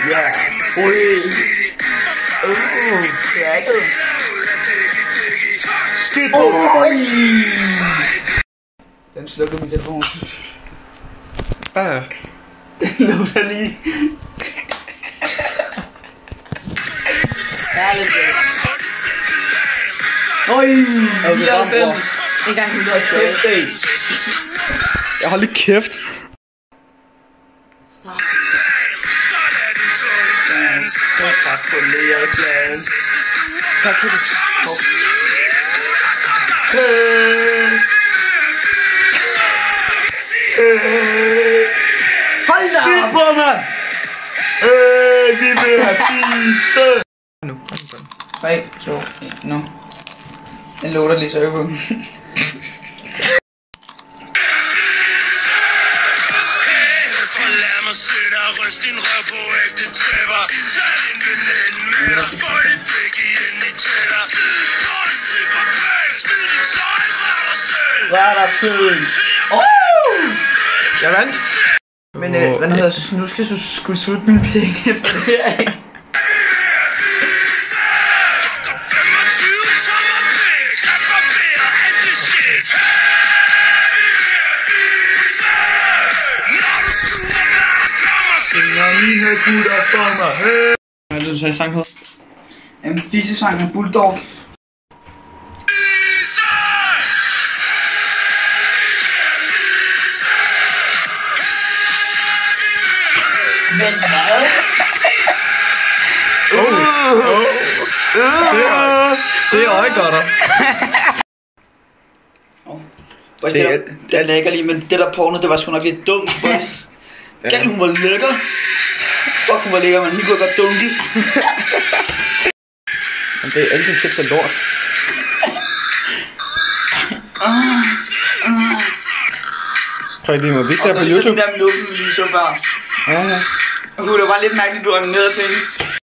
Ja. Ui. Cracket. Skidt. Den slukkede min telefon. Ja. Den lå der lige. Herligt. Øj. En gang hun har kæft af. Jeg har lige kæft. Tak for læreplads. Tak for det. Hold da! Skid på mig! Vi vil have pisse! Nu. 3, 2, 1, nu. Den låter lige så jeg på. Hvad er der tiden? Jeg vandt. Men hvad hedder, nu skal du skulle sutte mine penge efter det her, ikke? Hvad er det, du sagde sang hed? En fissesang med Bulldog. Men hvad? Det er øjegodter. Det er lækker lige, men det der porno, det var sgu nok lidt dumt. Galt, hun var lækker. Fuck, hun var lækker, men hende kunne godt dunke. Men det er altid fedt til lort. Prøv lige at vise det her på YouTube. Og så den der nuppen lige så før. Ja. Det var lidt mærkeligt, du har ned og tænkt.